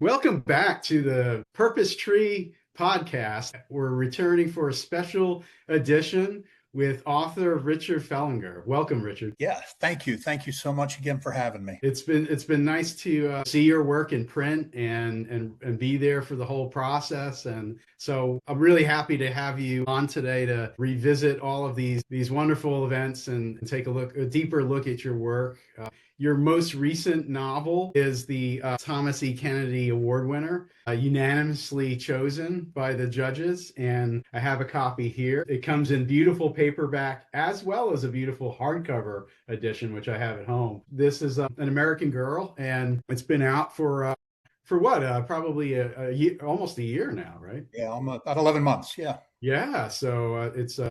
Welcome back to the Purpose Tree podcast. We're returning for a special edition with author Richard Fellinger. Welcome, Richard. Yeah, thank you. Thank you so much again for having me. It's been nice to see your work in print and be there for the whole process. And so I'm really happy to have you on today to revisit all of these wonderful events and take a deeper look at your work. Your most recent novel is the Thomas E. Kennedy Award winner, unanimously chosen by the judges. And I have a copy here. It comes in beautiful paperback as well as a beautiful hardcover edition, which I have at home. This is An American Girl, and it's been out for what? Probably a year, almost a year now, right? Yeah, almost about 11 months. Yeah. Yeah. So it's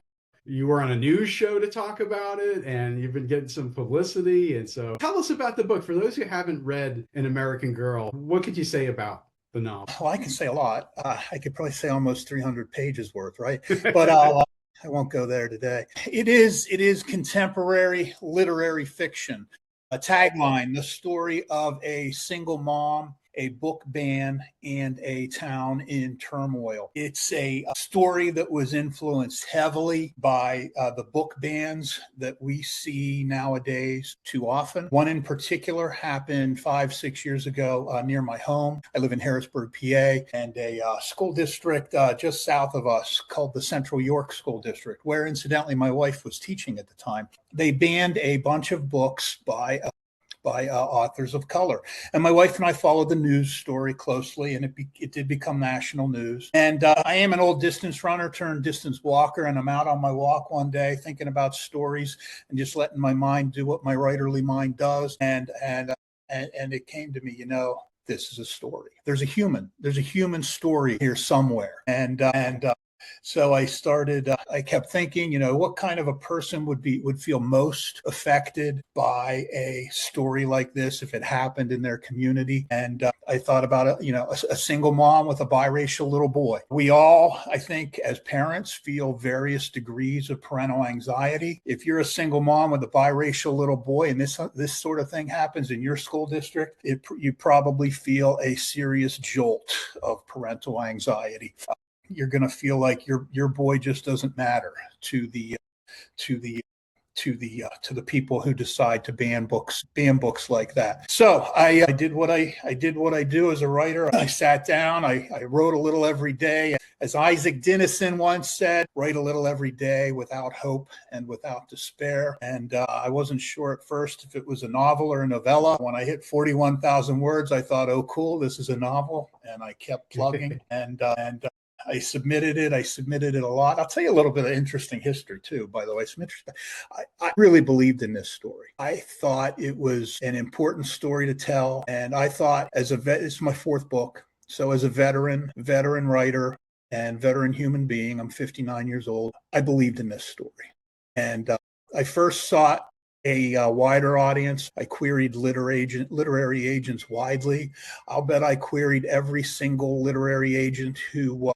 you were on a news show to talk about it, and you've been getting some publicity. And so tell us about the book. For those who haven't read An American Girl, what could you say about the novel? Well, I can say a lot. I could probably say almost 300 pages worth, right? But I won't go there today. It is contemporary literary fiction. A tagline: the story of a single mom, a book ban, and a town in turmoil. It's a story that was influenced heavily by the book bans that we see nowadays too often. One in particular happened 5-6 years ago near my home. I live in Harrisburg, PA, and a school district just south of us called the Central York School District, where incidentally my wife was teaching at the time. They banned a bunch of books by authors of color. And my wife and I followed the news story closely, and it did become national news. And I am an old distance runner turned distance walker, and I'm out on my walk one day thinking about stories and just letting my mind do what my writerly mind does. And it came to me, this is a story. There's a human story here somewhere. So I kept thinking, what kind of a person would feel most affected by a story like this if it happened in their community? And I thought about a single mom with a biracial little boy. We all, I think, as parents, feel various degrees of parental anxiety. If you're a single mom with a biracial little boy and this sort of thing happens in your school district, you probably feel a serious jolt of parental anxiety. You're going to feel like your boy just doesn't matter to the people who decide to ban books like that. So I did what I do as a writer. I sat down. I wrote a little every day. As Isaac Dinesen once said, write a little every day without hope and without despair. And I wasn't sure at first if it was a novel or a novella. When I hit 41,000 words, I thought, oh, cool, this is a novel. And I kept plugging and I submitted it a lot. I'll tell you a little bit of interesting history too, by the way. I really believed in this story. I thought it was an important story to tell. And I thought it's my fourth book. So as a veteran writer and veteran human being, I'm 59 years old. I believed in this story. And I first sought a wider audience. I queried literary agents widely. I'll bet I queried every single literary agent who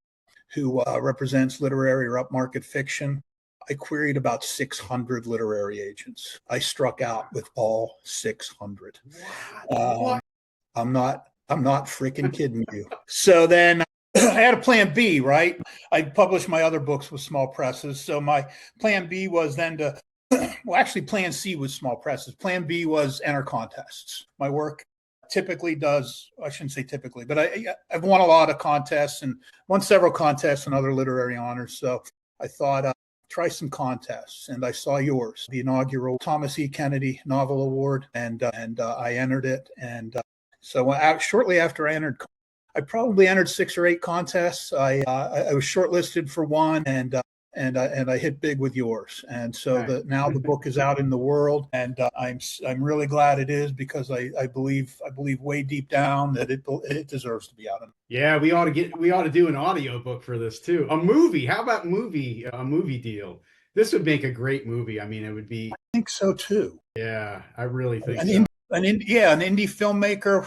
represents literary or upmarket fiction. I queried about 600 literary agents. I struck out with all 600. I'm not freaking kidding you. So then I had a plan B, right? I published my other books with small presses. So my plan B was then plan C was small presses. Plan B was enter contests. My work typically does, I shouldn't say typically, but I've won a lot of contests and won several contests and other literary honors. So I thought, try some contests. And I saw yours, the inaugural Thomas E. Kennedy Novel Award, and I entered it. And so shortly after I entered, I probably entered 6 or 8 contests. I was shortlisted for one, and I hit big with yours. And so now the book is out in the world, and I'm really glad it is, because I believe way deep down that it deserves to be out. Yeah, we ought to do an audio book for this too. A movie. How about a movie deal? This would make a great movie. I mean, it would be. I think so too. Yeah, I really think so. An indie filmmaker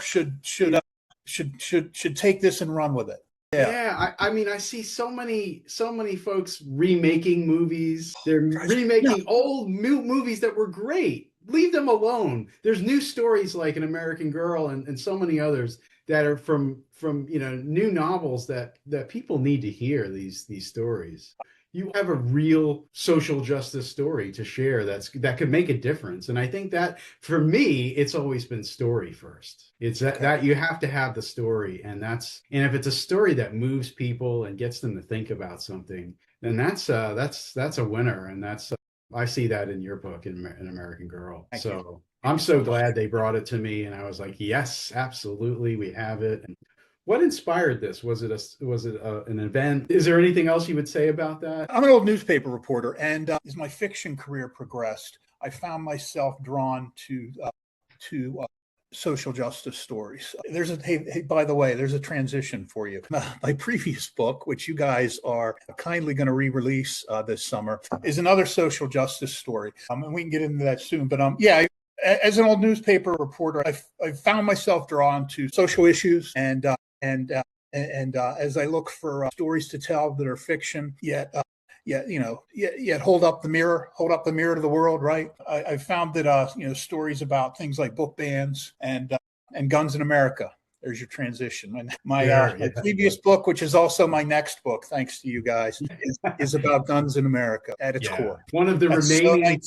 should take this and run with it. Yeah, I mean, I see so many folks remaking movies. They're remaking old movies that were great. Leave them alone. There's new stories like An American Girl and so many others that are from new novels that people need to hear these stories. You have a real social justice story to share that could make a difference. And I think that for me, it's always been story first. It's that you have to have the story, and if it's a story that moves people and gets them to think about something, then that's a winner. And I see that in your book, in American Girl. Thank you. So I'm so glad they brought it to me, and I was like, yes, absolutely, we have it. And what inspired this? Was it an event? Is there anything else you would say about that? I'm an old newspaper reporter, and as my fiction career progressed, I found myself drawn to social justice stories. By the way, there's a transition for you. My previous book, which you guys are kindly going to re-release this summer, is another social justice story, and we can get into that soon. But yeah. As an old newspaper reporter, I found myself drawn to social issues, and as I look for stories to tell that are fiction, yet hold up the mirror to the world, right? I found that stories about things like book bans and guns in America. There's your transition. And my previous book, which is also my next book, thanks to you guys, is about guns in America at its core. One of the remaining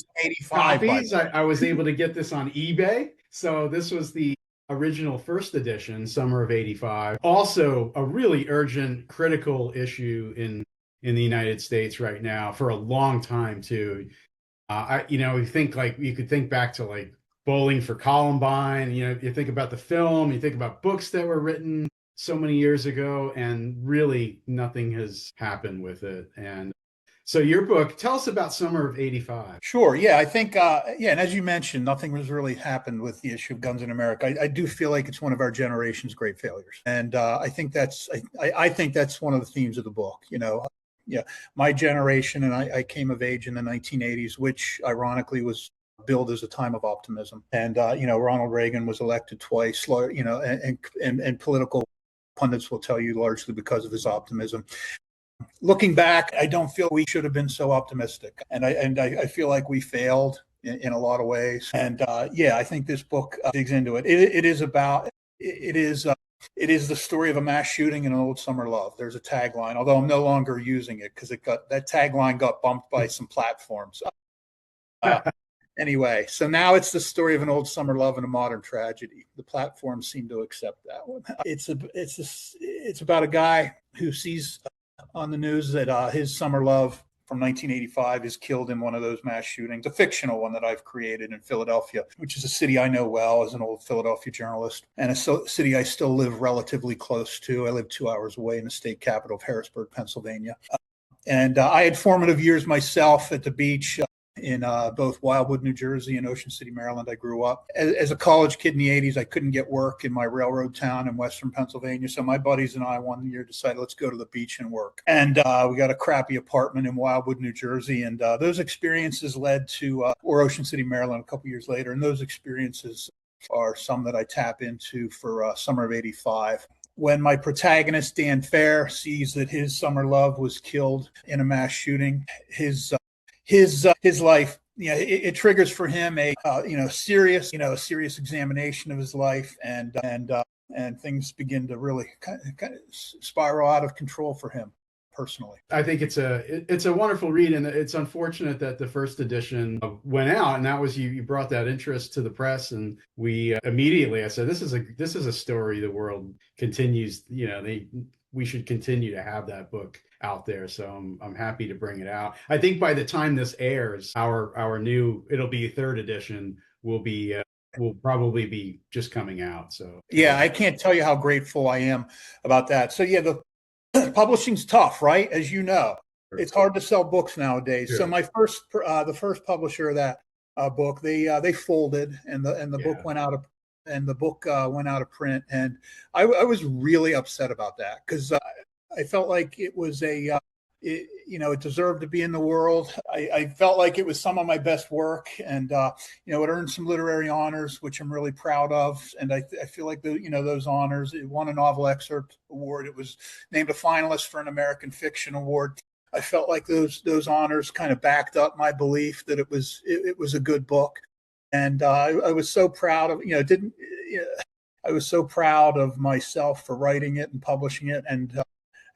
copies, I was able to get this on eBay. So this was the original first edition, summer of '85. Also, a really urgent, critical issue in the United States right now for a long time too. You could think back to like Bowling for Columbine. You think about the film, you think about books that were written so many years ago, and really nothing has happened with it. And so your book, tell us about summer of '85. Sure. Yeah, I think, and as you mentioned, nothing has really happened with the issue of guns in America. I do feel like it's one of our generation's great failures. And I think that's one of the themes of the book. My generation, and I came of age in the 1980s, which ironically was billed as a time of optimism. And, Ronald Reagan was elected twice, and political pundits will tell you largely because of his optimism. Looking back, I don't feel we should have been so optimistic. And I feel like we failed in a lot of ways. And I think this book digs into it. It is the story of a mass shooting and an old summer love. There's a tagline, although I'm no longer using it because that tagline got bumped by some platforms. Anyway, so now it's the story of an old summer love and a modern tragedy. The platforms seem to accept that one. It's about a guy who sees on the news that his summer love from 1985 is killed in one of those mass shootings, a fictional one that I've created in Philadelphia, which is a city I know well as an old Philadelphia journalist, and a city I still live relatively close to. I live 2 hours away in the state capital of Harrisburg, Pennsylvania. And I had formative years myself at the beach in both Wildwood, New Jersey, and Ocean City, Maryland. I grew up. As a college kid in the 80s, I couldn't get work in my railroad town in western Pennsylvania. So my buddies and I one year decided, let's go to the beach and work. And we got a crappy apartment in Wildwood, New Jersey. And those experiences led to, or Ocean City, Maryland, a couple years later. And those experiences are some that I tap into for summer of '85. When my protagonist, Dan Fair, sees that his summer love was killed in a mass shooting, his life, it triggers for him a serious examination of his life, and things begin to really kind of spiral out of control for him personally. I think it's a wonderful read, and it's unfortunate that the first edition went out, and that was you brought that interest to the press, and we immediately I said this is a story the world continues. We should continue to have that book out there. So I'm happy to bring it out. I think by the time this airs, it'll be third edition will probably be just coming out. So yeah, I can't tell you how grateful I am about that. So yeah, the publishing's tough, right? As you know, it's hard to sell books nowadays. Sure. So my the first publisher of that book, they folded, and the book went out of. And the book went out of print, and I was really upset about that because I felt like it was it deserved to be in the world. I felt like it was some of my best work, and it earned some literary honors, which I'm really proud of. And I feel like those honors. It won a Novel Excerpt Award. It was named a finalist for an American Fiction Award. I felt like those honors kind of backed up my belief that it was a good book. And I was so proud of, I was so proud of myself for writing it and publishing it. And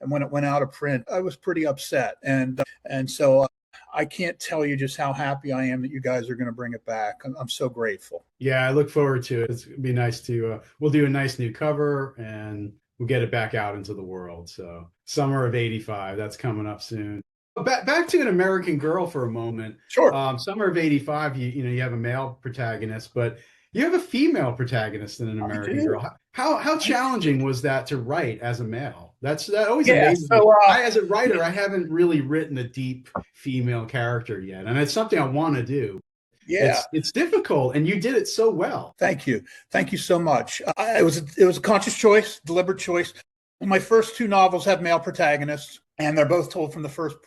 when it went out of print, I was pretty upset. And so I can't tell you just how happy I am that you guys are going to bring it back. I'm so grateful. Yeah, I look forward to it. It's gonna be nice to we'll do a nice new cover and we'll get it back out into the world. So summer of '85, that's coming up soon. Back to An American Girl for a moment. Sure. Summer of '85, you have a male protagonist, but you have a female protagonist in An American Girl. How challenging was that to write as a male? That always amazes me. As a writer, I haven't really written a deep female character yet, and it's something I want to do. Yeah, it's difficult, and you did it so well. Thank you so much. It was a conscious choice, deliberate choice. My first two novels have male protagonists, and they're both told from the first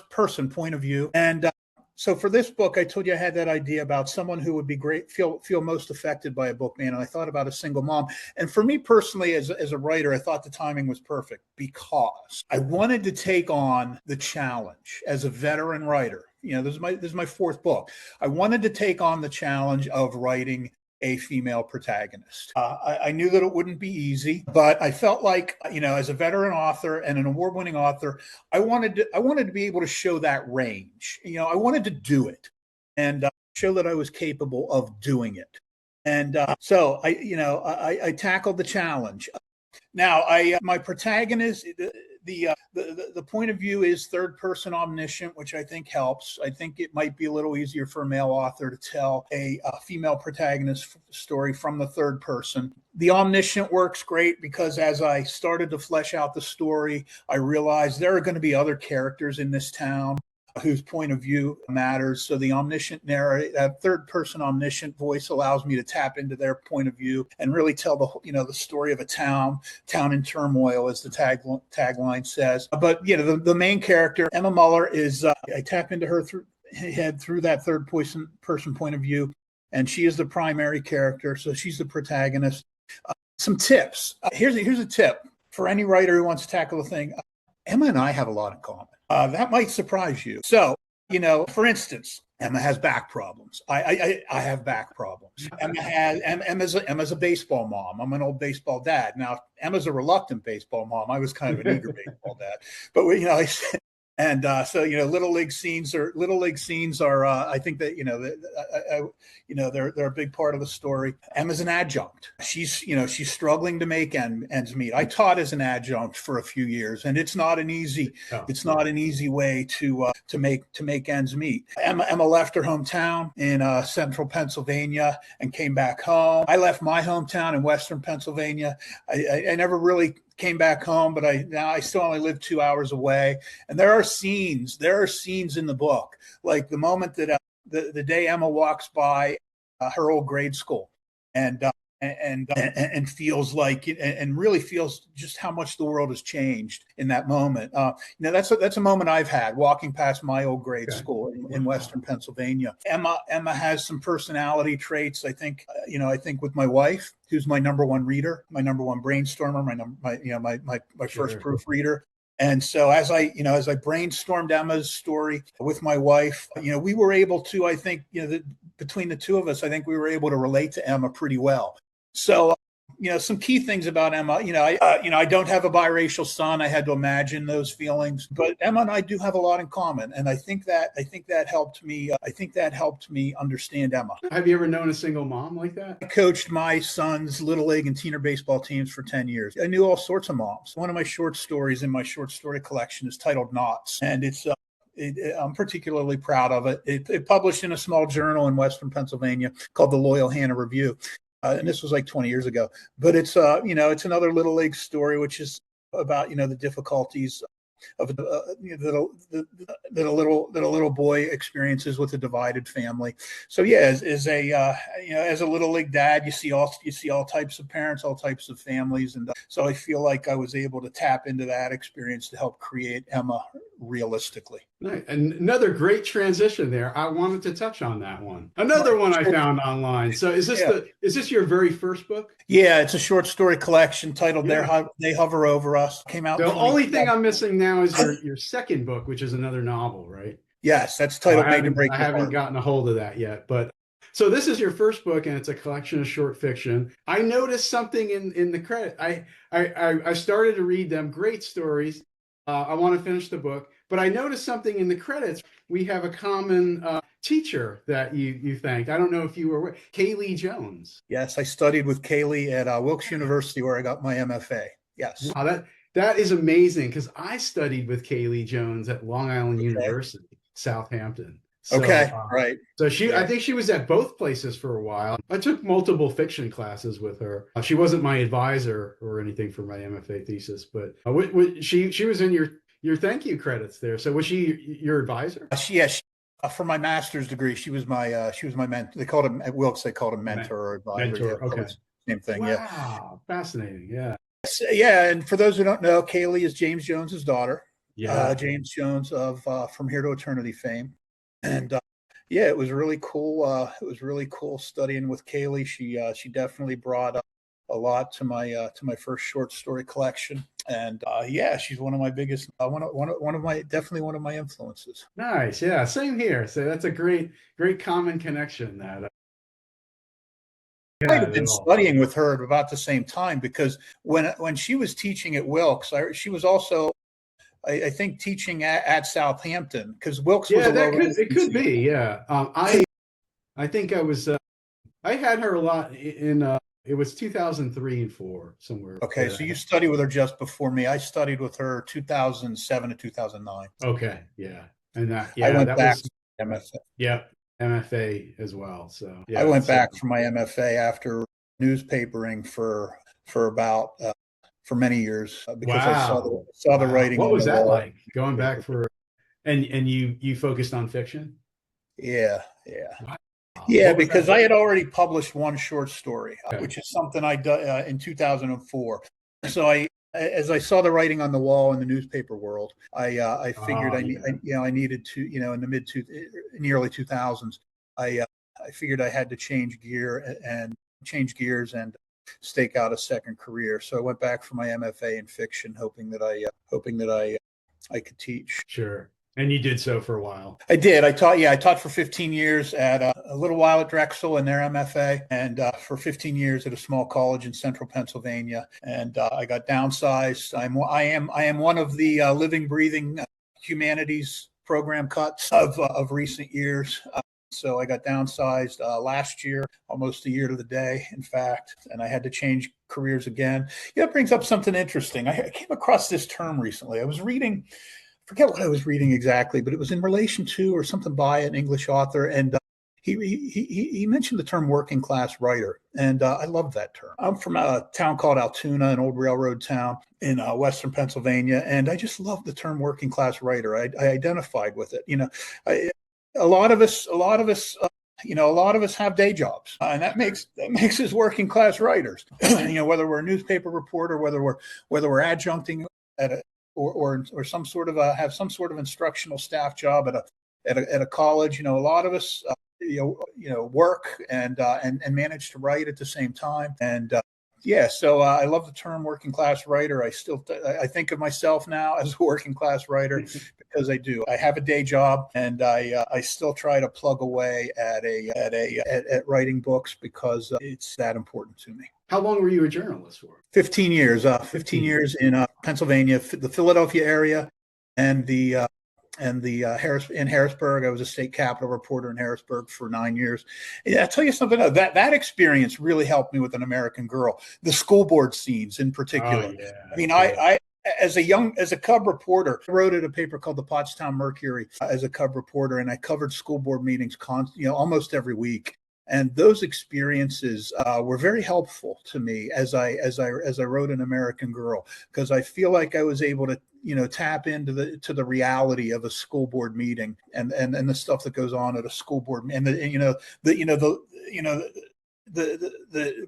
person point of view. And so for this book, I told you I had that idea about someone who would be great, feel most affected by a book man. And I thought about a single mom. And for me personally, as a writer, I thought the timing was perfect because I wanted to take on the challenge as a veteran writer. This is my fourth book. I wanted to take on the challenge of writing a female protagonist. I knew that it wouldn't be easy, but I felt like, as a veteran author and an award-winning author, I wanted to be able to show that range. I wanted to do it and show that I was capable of doing it. And so I tackled the challenge. Now, my protagonist, the point of view is third person omniscient, which I think helps. I think it might be a little easier for a male author to tell a female protagonist story from the third person. The omniscient works great because as I started to flesh out the story, I realized there are going to be other characters in this town whose point of view matters. So the omniscient narrator, that third person omniscient voice allows me to tap into their point of view and really tell the story of a town in turmoil, as the tagline says. But the main character, Emma Muller, is I tap into her through that third person point of view, and she is the primary character. So she's the protagonist. Some tips. Here's a tip for any writer who wants to tackle the thing. Emma and I have a lot in common. That might surprise you. So, for instance, Emma has back problems. I have back problems. Emma's a baseball mom. I'm an old baseball dad. Now, Emma's a reluctant baseball mom. I was kind of an eager baseball dad. But so little league scenes are I think that they're a big part of the story. Emma's an adjunct. She's struggling to make ends meet. I taught as an adjunct for a few years, and it's not an easy way to make ends meet. Emma left her hometown in central Pennsylvania and came back home. I left my hometown in western Pennsylvania. I never really came back home, but I still only live 2 hours away. And there are scenes in the book, like the moment that the day Emma walks by her old grade school and feels like and really feels just how much the world has changed in that moment. That's a moment I've had walking past my old grade school in western Pennsylvania. Emma has some personality traits. I think with my wife, who's my number one reader, my number one brainstormer, my first proofreader. And so as I brainstormed Emma's story with my wife, we were able to, I think, between the two of us, I think we were able to relate to Emma pretty well. So, some key things about Emma, I don't have a biracial son. I had to imagine those feelings, but Emma and I do have a lot in common. And I think that helped me understand Emma. Have you ever known a single mom like that? I coached my son's little league and teener baseball teams for 10 years. I knew all sorts of moms. One of my short stories in my short story collection is titled Knots, and it's I'm particularly proud of it. It published in a small journal in western Pennsylvania called the Loyal Hannah Review. And this was like 20 years ago, but it's another little league story, which is about, the difficulties of that a little boy experiences with a divided family. So as a little league dad, you see all types of parents, all types of families, and so I feel like I was able to tap into that experience to help create Emma realistically. Right. And another great transition there. I wanted to touch on that one. Another one I found online. So is this your very first book? Yeah, it's a short story collection titled They Hover Over Us. Came out. The only thing I'm missing now is your second book, which is another novel, right? Yes, that's titled Made to Break. I haven't gotten a hold of that yet, but So this is your first book, and it's a collection of short fiction. I noticed something in the credit. I started to read them. Great stories. I want to finish the book, but I noticed something in the credits. We have a common teacher that you thanked. I don't know if you were aware. Kaylee Jones. Yes, I studied with Kaylee at Wilkes University, where I got my MFA. Yes. Wow, that is amazing, because I studied with Kaylee Jones at Long Island University, Southampton. So, Okay, right. So I think she was at both places for a while. I took multiple fiction classes with her. She wasn't my advisor or anything for my MFA thesis, but she was in your thank you credits there. So was she your advisor? For my master's degree, she was my mentor. They called him at Wilkes. They called him mentor or advisor. Mentor, yeah, okay. Same thing. Wow, yeah. Fascinating. Yeah. Yeah, and for those who don't know, Kaylee is James Jones's daughter. Yeah. James Jones of From Here to Eternity fame. And yeah, it was really cool. It was really cool studying with Kaylee. She definitely brought a lot to my first short story collection. And yeah, she's one of my biggest, one of my influences. Nice. Yeah. Same here. So that's a great common connection. That I might have been studying with her at about the same time, because when she was teaching at Wilkes, she was also, I think, teaching at Southampton, because Wilkes was it could be. Yeah. I think I was I had her a lot in it was 2003 and 4 somewhere. Okay, so you studied with her just before me. I studied with her 2007 to 2009. Okay, yeah, and I went back to MFA. Yeah, MFA as well. So yeah, I went back for my MFA after newspapering for about for many years, because I saw the writing. What was that like, going back for? And you focused on fiction? Yeah. Wow. Yeah, because I had already published one short story, which is something I did in 2004. So as I saw the writing on the wall in the newspaper world, I figured I needed to, in the early 2000s, I figured I had to change gears and stake out a second career. So I went back for my MFA in fiction, hoping that I could teach. Sure. And you did so for a while. I did. I taught for 15 years at a little while at Drexel in their MFA, and for 15 years at a small college in central Pennsylvania. And I got downsized. I am one of the living, breathing humanities program cuts of recent years. So I got downsized last year, almost a year to the day, in fact, and I had to change careers again. Yeah, it brings up something interesting. I came across this term recently. I was reading. Forget what I was reading exactly, but it was in relation to or something by an English author, and he mentioned the term working class writer, and I love that term. I'm from a town called Altoona, an old railroad town in western Pennsylvania, and I just love the term working class writer. I identified with it. A lot of us have day jobs, and that makes us working class writers. Whether we're a newspaper reporter, whether we're adjuncting at a or some sort of have some sort of instructional staff job at a college. A lot of us work and manage to write at the same time. And so I love the term working class writer. I think of myself now as a working class writer because I do. I have a day job, and I still try to plug away at writing books because it's that important to me. How long were you a journalist for? 15 years. 15 years in Pennsylvania, the Philadelphia area, and the Harrisburg. I was a state capitol reporter in Harrisburg for 9 years. And I'll tell you something. That experience really helped me with An American Girl. The school board scenes in particular. Oh, yeah. I mean, I as a cub reporter, I wrote at a paper called the Pottstown Mercury as a cub reporter, and I covered school board meetings almost every week. And those experiences were very helpful to me as I wrote An American Girl, because I feel like I was able to tap into the reality of a school board meeting and the stuff that goes on at a school board, and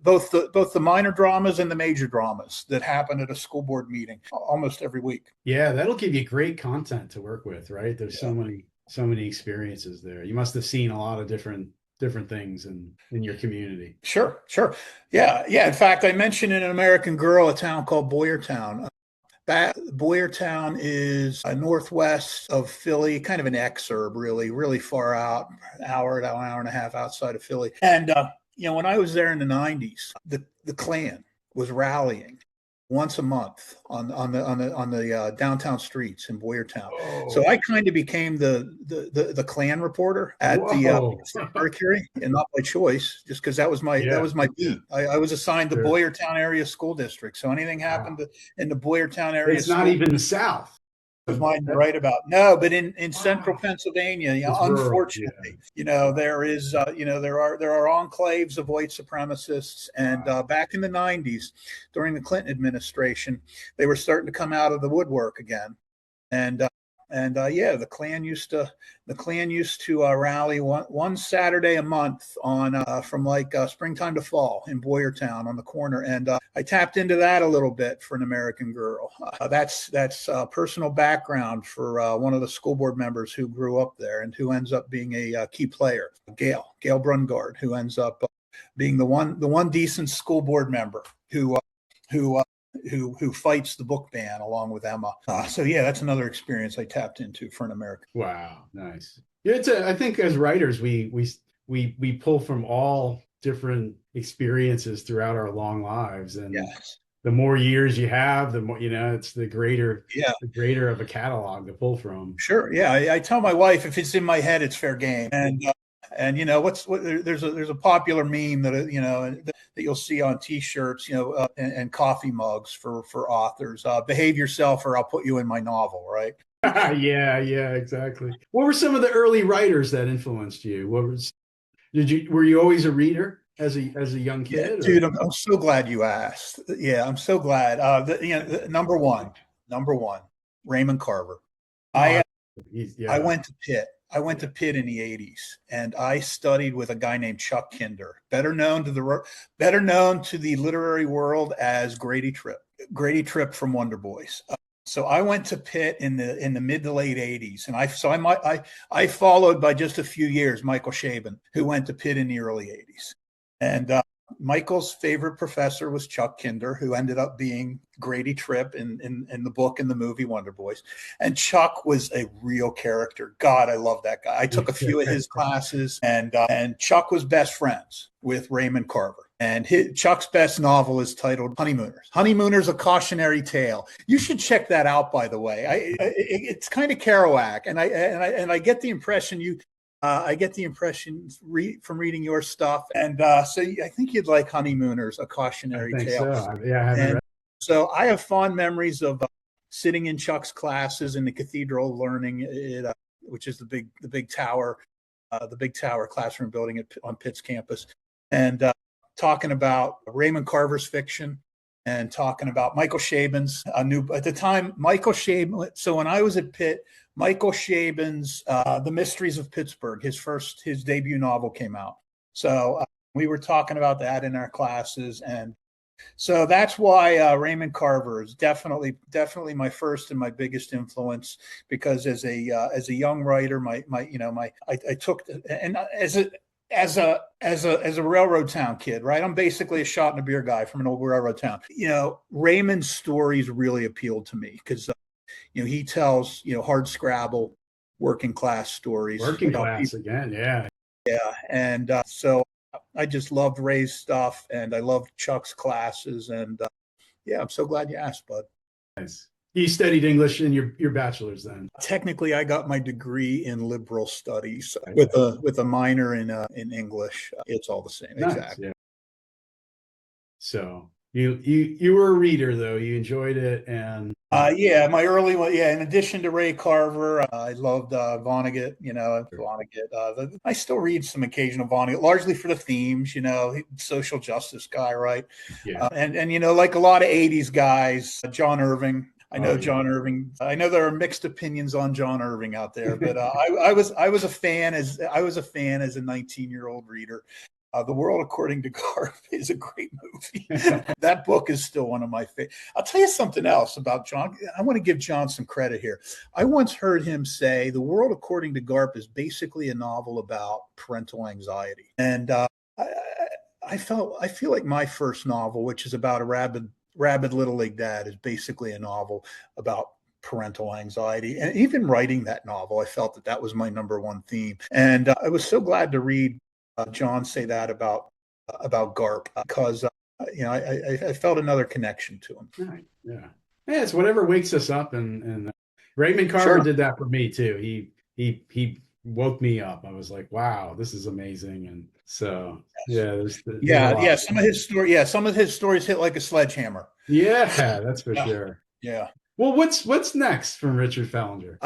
both the minor dramas and the major dramas that happen at a school board meeting almost every week. Yeah, that'll give you great content to work with, right? There's so many experiences there. You must have seen a lot of different things in your community. Sure. Yeah. In fact, I mentioned in An American Girl a town called Boyertown. Boyertown is northwest of Philly, kind of an exurb, really far out, hour and a half outside of Philly. And when I was there in the '90s, the Klan was rallying once a month on the downtown streets in Boyertown. Oh, So I kind of became the Klan reporter at whoa. the Mercury, and not by choice, just because that was my beat. I was assigned the Boyertown area school district. So anything happened in the Boyertown area, it's not even the South. Was mine to write about. No, but in central Pennsylvania, unfortunately, there is, there are enclaves of white supremacists. And back in the '90s, during the Clinton administration, they were starting to come out of the woodwork again. And the Klan used to rally one Saturday a month on from like springtime to fall in Boyertown on the corner, and I tapped into that a little bit for An American Girl. That's personal background for one of the school board members who grew up there and who ends up being a key player, Gail Brungard, who ends up being the one decent school board member who fights the book ban along with Emma. That's another experience I tapped into for An American. Wow, nice. Yeah, I think as writers we pull from all different experiences throughout our long lives, and the more years you have, the more it's the greater of a catalog to pull from. Sure, yeah. I tell my wife, if it's in my head, it's fair game. And there's a popular meme that that you'll see on T-shirts, and coffee mugs for authors. Behave yourself, or I'll put you in my novel, right? Yeah, exactly. What were some of the early writers that influenced you? Were you always a reader as a young kid? Yeah, dude, I'm so glad you asked. Yeah, I'm so glad. Number one, Raymond Carver. I went to Pitt. I went to Pitt in the '80s, and I studied with a guy named Chuck Kinder, better known to the literary world as Grady Tripp from Wonder Boys. So I went to Pitt in the mid to late '80s, and I followed by just a few years Michael Chabon, who went to Pitt in the early '80s, and Michael's favorite professor was Chuck Kinder, who ended up being Grady Tripp in the book and the movie Wonder Boys. And Chuck was a real character. God, I love that guy. I took a few of his classes, and Chuck was best friends with Raymond Carver. And Chuck's best novel is titled Honeymooners. Honeymooners, A Cautionary Tale. You should check that out, by the way. It's kind of Kerouac, and I get the impression from reading your stuff, and so I think you'd like Honeymooners, A Cautionary Tale. So. Yeah, I haven't read. So I have fond memories of sitting in Chuck's classes in the Cathedral of Learning, which is the big tower classroom building on Pitt's campus, and talking about Raymond Carver's fiction and talking about Michael Chabon's at the time, Michael Chabon. So when I was at Pitt, Michael Chabon's The Mysteries of Pittsburgh, his debut novel came out. So we were talking about that in our classes, and so that's why Raymond Carver is definitely my first and my biggest influence, because as a young writer, I took, and as a railroad town kid, right? I'm basically a shot in a beer guy from an old railroad town. Raymond's stories really appealed to me because he tells hard scrabble, working class stories. Working class again, yeah. And so I just loved Ray's stuff, and I loved Chuck's classes, and I'm so glad you asked, bud. Nice. You studied English in your bachelor's then? Technically, I got my degree in liberal studies with a minor in English. It's all the same, nice, exactly. Yeah. So you were a reader, though. You enjoyed it, and my early one. Yeah, in addition to Ray Carver, I loved Vonnegut. Vonnegut. I still read some occasional Vonnegut, largely for the themes. Social justice guy, right? Yeah. And like a lot of '80s guys, John Irving. I know John Irving. I know there are mixed opinions on John Irving out there, but I was a fan as a 19-year-old reader. The World According to Garp is a great movie. That book is still one of my favorites. I'll tell you something else about John. I want to give John some credit here. I once heard him say The World According to Garp is basically a novel about parental anxiety. And I feel like my first novel, which is about a rabid Rabid Little League Dad is basically a novel about parental anxiety. And even writing that novel, I felt that was my number one theme. And I was so glad to read John say that about Garp, because I felt another connection to him. Right. Yeah. Yeah. It's whatever wakes us up, and Raymond Carver Sure. did that for me too. He woke me up. I was like, wow, this is amazing. And so yeah, there's a lot. Yeah. Some of his stories hit like a sledgehammer. Yeah, that's for Yeah. sure. Yeah. Well, what's next from Richard Fellinger?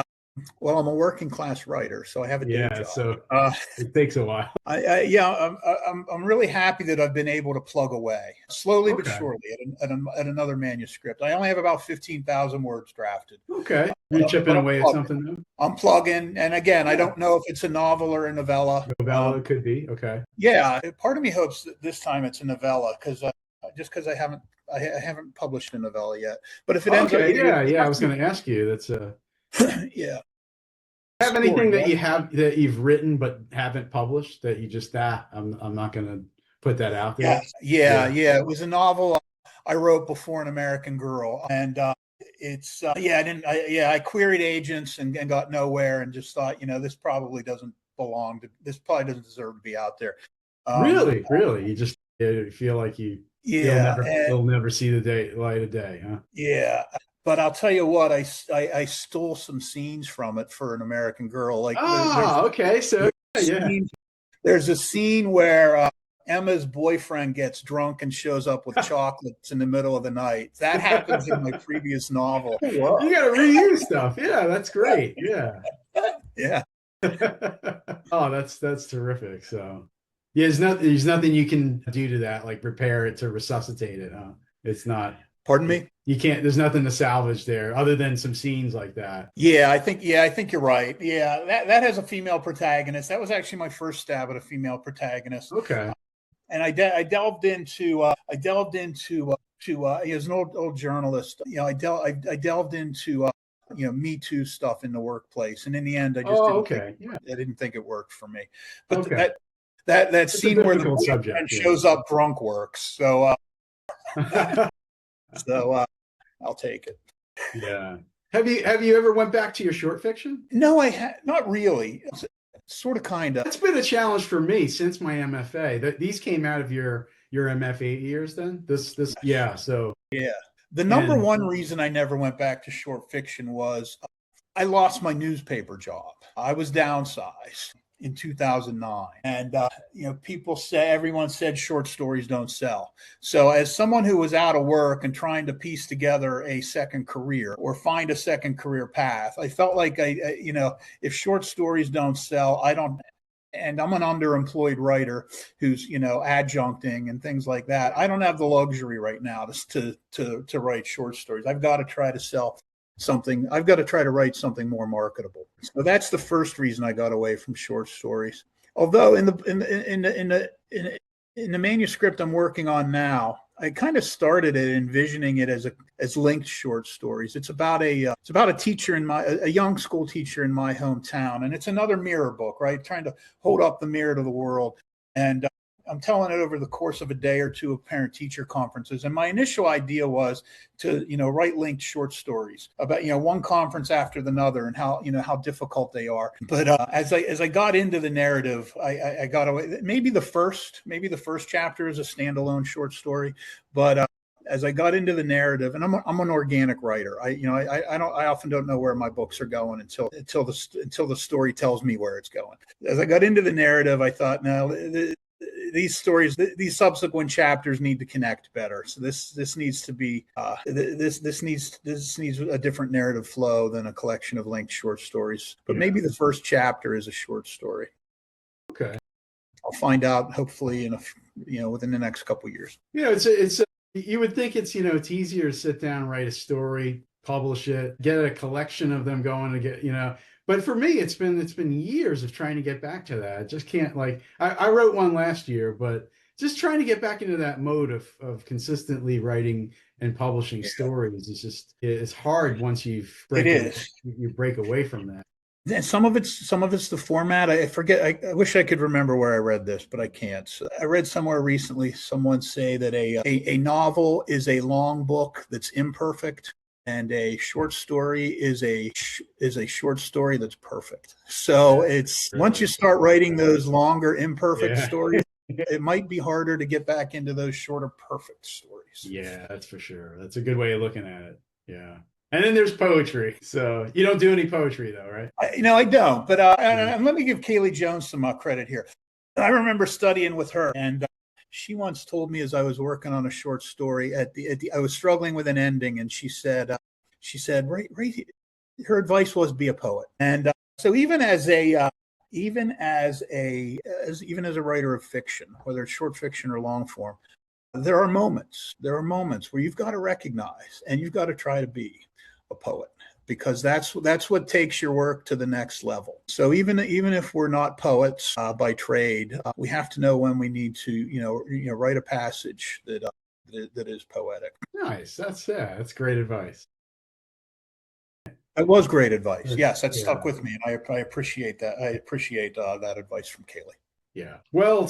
Well, I'm a working class writer, so I have a day job. So it takes a while. I'm really happy that I've been able to plug away slowly but Okay. surely at another manuscript. I only have about 15,000 words drafted. Okay. You're chipping away at something new? I'm plugging. And again, I don't know if it's a novel or a novella. Novella, it could be. Okay. Yeah. Part of me hopes that this time it's a novella, because I haven't published a novella yet. But if it ends up, I was going to ask you. That's yeah. Have anything that you've written but haven't published that you just I'm not going to put that out there? Yeah. It was a novel I wrote before An American Girl, and I queried agents and got nowhere, and just thought, this probably doesn't deserve to be out there. Really, you just feel like you'll never see the light of day, huh? Yeah. But I'll tell you what, I stole some scenes from it for An American Girl. Okay. So there's a scene where Emma's boyfriend gets drunk and shows up with chocolates in the middle of the night. That happens in my previous novel. Wow. You got to reuse stuff. Yeah, that's great. Yeah. Yeah. Oh, that's terrific. So yeah, there's nothing you can do to that, like prepare it to resuscitate it. Huh? It's not. Pardon me? You can't. There's nothing to salvage there other than some scenes like that. Yeah, I think you're right. Yeah, that has a female protagonist. That was actually my first stab at a female protagonist. Okay. And I delved into as an old journalist. I delved into Me Too stuff in the workplace, and in the end, I just I didn't think it worked for me. But that scene where the boyfriend shows up drunk works. So. So I'll take it. Yeah. Have you ever went back to your short fiction? No, not really. Sort of, kind of. It's been a challenge for me since my MFA. These came out of your MFA years then? Yeah. So yeah. The number one reason I never went back to short fiction was I lost my newspaper job. I was downsized in 2009. And, everyone said short stories don't sell. So as someone who was out of work and trying to piece together a second career or find a second career path, I felt like if short stories don't sell, and I'm an underemployed writer who's, adjuncting and things like that. I don't have the luxury right now to write short stories. I've got to try to sell something. I've got to try to write something more marketable. So that's the first reason I got away from short stories. Although in the manuscript I'm working on now, I kind of started it envisioning it as linked short stories. It's about a teacher a young school teacher in my hometown, and it's another mirror book, right? Trying to hold up the mirror to the world. And I'm telling it over the course of a day or two of parent-teacher conferences. And my initial idea was to, write linked short stories about, one conference after another and how difficult they are. But as I got into the narrative, I got away. Maybe the first chapter is a standalone short story, but as I got into the narrative, and I'm an organic writer. I often don't know where my books are going until the story tells me where it's going. As I got into the narrative, I thought, no, these stories, these subsequent chapters need to connect better. So this needs to be this needs a different narrative flow than a collection of linked short stories. But maybe the first chapter is a short story. Okay, I'll find out hopefully within the next couple of years. It's you would think it's it's easier to sit down, write a story, publish it, get a collection of them going to get But for me, it's been years of trying to get back to that. I just can't I wrote one last year, but just trying to get back into that mode of consistently writing and publishing stories is it's hard once you break away from that. And some of it's the format. I forget. I wish I could remember where I read this, but I can't. So I read somewhere recently someone say that a novel is a long book that's imperfect, and a short story is a short story that's perfect. So it's once you start writing those longer imperfect Yeah. stories, it might be harder to get back into those shorter perfect stories. Yeah, that's for sure. That's a good way of looking at it. Yeah. And then there's poetry. So you don't do any poetry though, right? I don't. But Yeah. and let me give Kaylee Jones some credit here. I remember studying with her, and she once told me as I was working on a short story I was struggling with an ending, and she said, right, her advice was be a poet. And so even as a writer of fiction, whether it's short fiction or long form, there are moments where you've got to recognize and you've got to try to be a poet, because that's what takes your work to the next level. So even if we're not poets by trade, we have to know when we need to write a passage that is poetic. Nice. That's great advice. It was great advice. Yeah. Yes, that stuck with me, and I appreciate that. I appreciate that advice from Kaylee. Yeah. Well,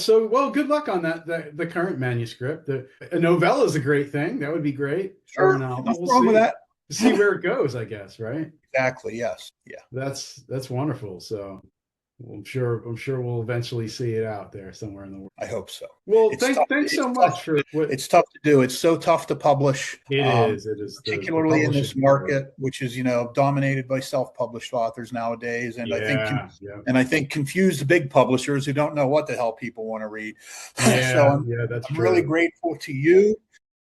good luck on that. The current manuscript. A novella is a great thing. That would be great. Or Sure, a novel. nothing We'll wrong with see. that. See where it goes, I guess, right? Exactly. Yes. Yeah. That's wonderful. So I'm sure we'll eventually see it out there somewhere in the world. I hope so. Well, It's tough. thanks It's so tough. much for what It's tough to do. It's so tough to publish. it is. It is the Particularly in this publishing. market, which is dominated by self-published authors nowadays, and Yeah. I think confuse the big publishers who don't know what the hell people want to read. So Yeah, that's I'm true. really grateful to you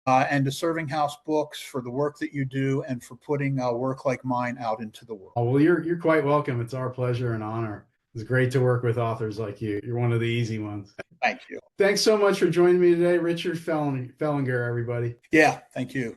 and to Serving House Books for the work that you do and for putting work like mine out into the world. Oh, well, you're quite welcome. It's our pleasure and honor. It's great to work with authors like you. You're one of the easy ones. Thank you. Thanks so much for joining me today, Richard Fellinger, everybody. Yeah, thank you.